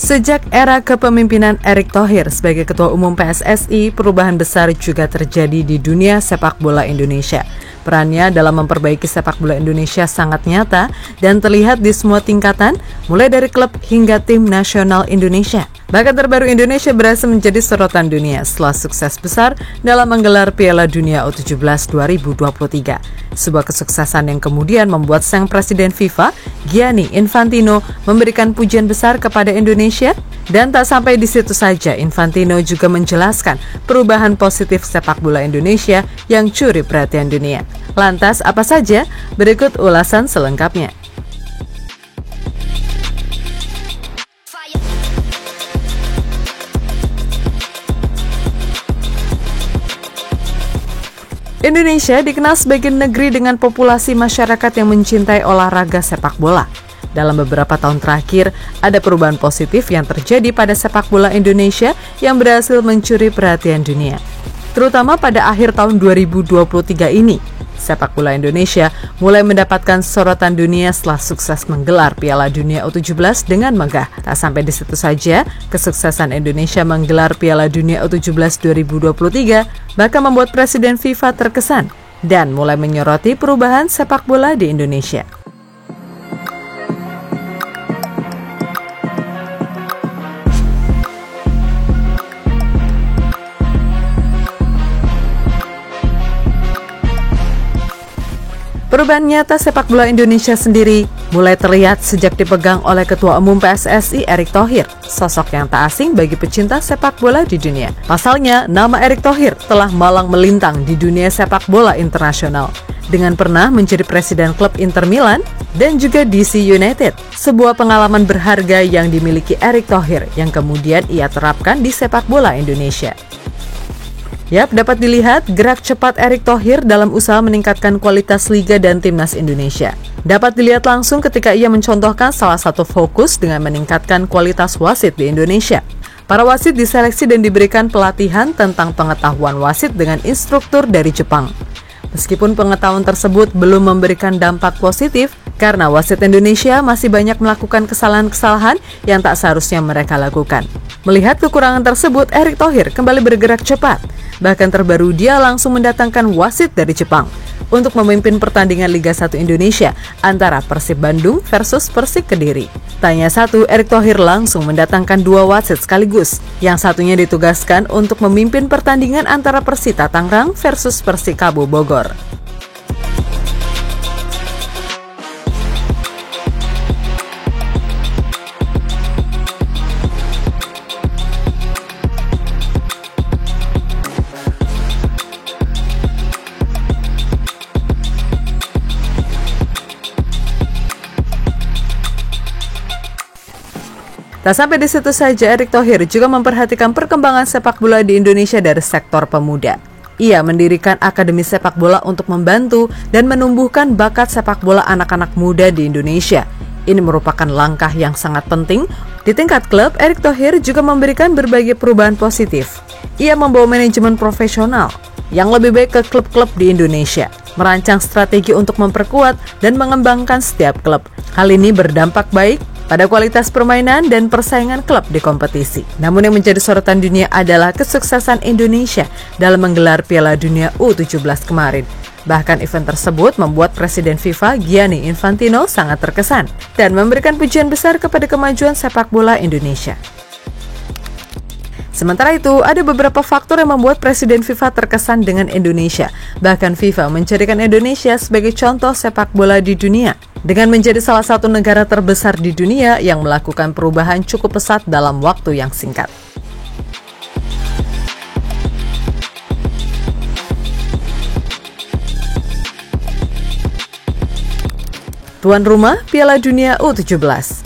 Sejak era kepemimpinan Erick Thohir sebagai Ketua Umum PSSI, perubahan besar juga terjadi di dunia sepak bola Indonesia. Perannya dalam memperbaiki sepak bola Indonesia sangat nyata dan terlihat di semua tingkatan, mulai dari klub hingga tim nasional Indonesia. Bahkan terbaru Indonesia berhasil menjadi sorotan dunia setelah sukses besar dalam menggelar Piala Dunia U17 2023. Sebuah kesuksesan yang kemudian membuat sang Presiden FIFA, Gianni Infantino, memberikan pujian besar kepada Indonesia. Dan tak sampai di situ saja, Infantino juga menjelaskan perubahan positif sepak bola Indonesia yang curi perhatian dunia. Lantas apa saja? Berikut ulasan selengkapnya. Indonesia dikenal sebagai negeri dengan populasi masyarakat yang mencintai olahraga sepak bola. Dalam beberapa tahun terakhir, ada perubahan positif yang terjadi pada sepak bola Indonesia yang berhasil mencuri perhatian dunia. Terutama pada akhir tahun 2023 ini, sepak bola Indonesia mulai mendapatkan sorotan dunia setelah sukses menggelar Piala Dunia U17 dengan megah. Tak sampai di situ saja, kesuksesan Indonesia menggelar Piala Dunia U17 2023 bahkan membuat Presiden FIFA terkesan dan mulai menyoroti perubahan sepak bola di Indonesia. Perubahan nyata sepak bola Indonesia sendiri mulai terlihat sejak dipegang oleh Ketua Umum PSSI Erick Thohir, sosok yang tak asing bagi pecinta sepak bola di dunia. Pasalnya, nama Erick Thohir telah malang melintang di dunia sepak bola internasional dengan pernah menjadi presiden klub Inter Milan dan juga DC United, sebuah pengalaman berharga yang dimiliki Erick Thohir yang kemudian ia terapkan di sepak bola Indonesia. Dapat dilihat gerak cepat Erick Thohir dalam usaha meningkatkan kualitas liga dan timnas Indonesia. Dapat dilihat langsung ketika ia mencontohkan salah satu fokus dengan meningkatkan kualitas wasit di Indonesia. Para wasit diseleksi dan diberikan pelatihan tentang pengetahuan wasit dengan instruktur dari Jepang. Meskipun pengetahuan tersebut belum memberikan dampak positif, karena wasit Indonesia masih banyak melakukan kesalahan-kesalahan yang tak seharusnya mereka lakukan. Melihat kekurangan tersebut, Erick Thohir kembali bergerak cepat. Bahkan terbaru dia langsung mendatangkan wasit dari Jepang untuk memimpin pertandingan Liga 1 Indonesia antara Persib Bandung versus Persik Kediri. Tanya satu, Erick Thohir langsung mendatangkan dua wasit sekaligus. Yang satunya ditugaskan untuk memimpin pertandingan antara Persita Tangerang versus Persikabo Bogor. Tak sampai di situ saja, Erick Thohir juga memperhatikan perkembangan sepak bola di Indonesia dari sektor pemuda. Ia mendirikan akademi sepak bola untuk membantu dan menumbuhkan bakat sepak bola anak-anak muda di Indonesia. Ini merupakan langkah yang sangat penting. Di tingkat klub, Erick Thohir juga memberikan berbagai perubahan positif. Ia membawa manajemen profesional yang lebih baik ke klub-klub di Indonesia, merancang strategi untuk memperkuat dan mengembangkan setiap klub. Hal ini berdampak baik pada kualitas permainan dan persaingan klub di kompetisi. Namun yang menjadi sorotan dunia adalah kesuksesan Indonesia dalam menggelar Piala Dunia U17 kemarin. Bahkan event tersebut membuat Presiden FIFA Gianni Infantino sangat terkesan dan memberikan pujian besar kepada kemajuan sepak bola Indonesia. Sementara itu, ada beberapa faktor yang membuat Presiden FIFA terkesan dengan Indonesia. Bahkan FIFA menjadikan Indonesia sebagai contoh sepak bola di dunia, dengan menjadi salah satu negara terbesar di dunia yang melakukan perubahan cukup pesat dalam waktu yang singkat. Tuan rumah Piala Dunia U17.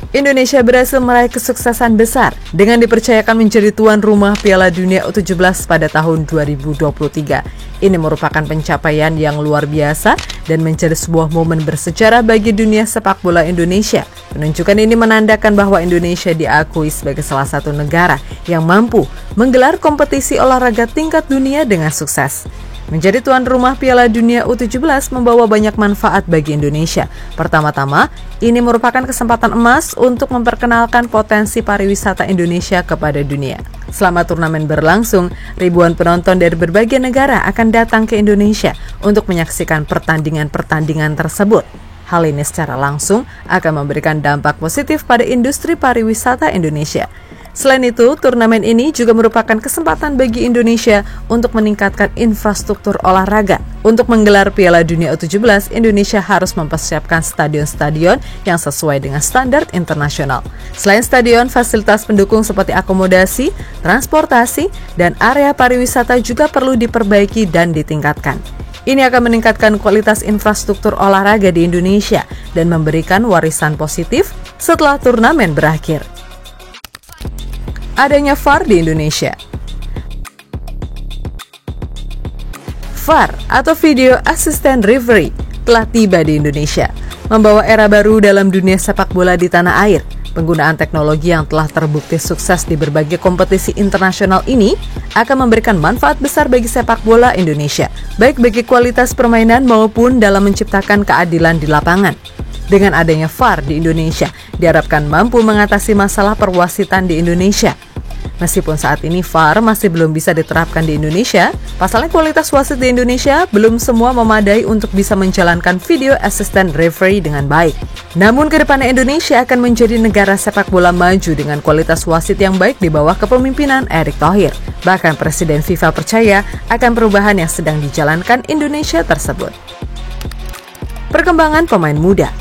Indonesia berhasil meraih kesuksesan besar dengan dipercayakan menjadi tuan rumah Piala Dunia U17 pada tahun 2023. Ini merupakan pencapaian yang luar biasa dan menjadi sebuah momen bersejarah bagi dunia sepak bola Indonesia. Penunjukan ini menandakan bahwa Indonesia diakui sebagai salah satu negara yang mampu menggelar kompetisi olahraga tingkat dunia dengan sukses. Menjadi tuan rumah Piala Dunia U17 membawa banyak manfaat bagi Indonesia. Pertama-tama, ini merupakan kesempatan emas untuk memperkenalkan potensi pariwisata Indonesia kepada dunia. Selama turnamen berlangsung, ribuan penonton dari berbagai negara akan datang ke Indonesia untuk menyaksikan pertandingan-pertandingan tersebut. Hal ini secara langsung akan memberikan dampak positif pada industri pariwisata Indonesia. Selain itu, turnamen ini juga merupakan kesempatan bagi Indonesia untuk meningkatkan infrastruktur olahraga. Untuk menggelar Piala Dunia U17, Indonesia harus mempersiapkan stadion-stadion yang sesuai dengan standar internasional. Selain stadion, fasilitas pendukung seperti akomodasi, transportasi, dan area pariwisata juga perlu diperbaiki dan ditingkatkan. Ini akan meningkatkan kualitas infrastruktur olahraga di Indonesia dan memberikan warisan positif setelah turnamen berakhir. Adanya VAR di Indonesia. VAR atau Video Assistant Referee telah tiba di Indonesia, membawa era baru dalam dunia sepak bola di tanah air. Penggunaan teknologi yang telah terbukti sukses di berbagai kompetisi internasional ini akan memberikan manfaat besar bagi sepak bola Indonesia, baik bagi kualitas permainan maupun dalam menciptakan keadilan di lapangan. Dengan adanya VAR di Indonesia, diharapkan mampu mengatasi masalah perwasitan di Indonesia. Meskipun saat ini VAR masih belum bisa diterapkan di Indonesia, pasalnya kualitas wasit di Indonesia belum semua memadai untuk bisa menjalankan Video Assistant Referee dengan baik. Namun kedepannya Indonesia akan menjadi negara sepak bola maju dengan kualitas wasit yang baik di bawah kepemimpinan Erick Thohir. Bahkan Presiden FIFA percaya akan perubahan yang sedang dijalankan Indonesia tersebut. Perkembangan pemain muda.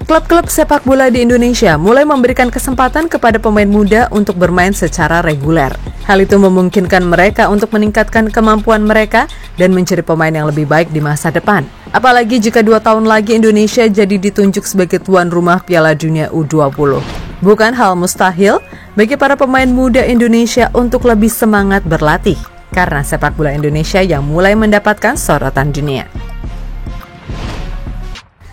Klub-klub sepak bola di Indonesia mulai memberikan kesempatan kepada pemain muda untuk bermain secara reguler. Hal itu memungkinkan mereka untuk meningkatkan kemampuan mereka dan menjadi pemain yang lebih baik di masa depan. Apalagi jika 2 tahun lagi Indonesia jadi ditunjuk sebagai tuan rumah Piala Dunia U20. Bukan hal mustahil bagi para pemain muda Indonesia untuk lebih semangat berlatih, karena sepak bola Indonesia yang mulai mendapatkan sorotan dunia.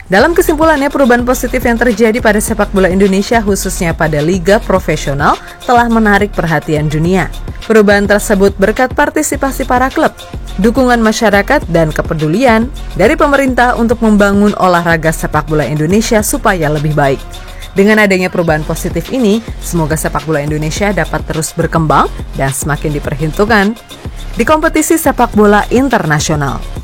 Dalam kesimpulannya, perubahan positif yang terjadi pada sepak bola Indonesia khususnya pada liga profesional telah menarik perhatian dunia. Perubahan tersebut berkat partisipasi para klub, dukungan masyarakat, dan kepedulian dari pemerintah untuk membangun olahraga sepak bola Indonesia supaya lebih baik. Dengan adanya perubahan positif ini, semoga sepak bola Indonesia dapat terus berkembang dan semakin diperhitungkan di kompetisi sepak bola internasional.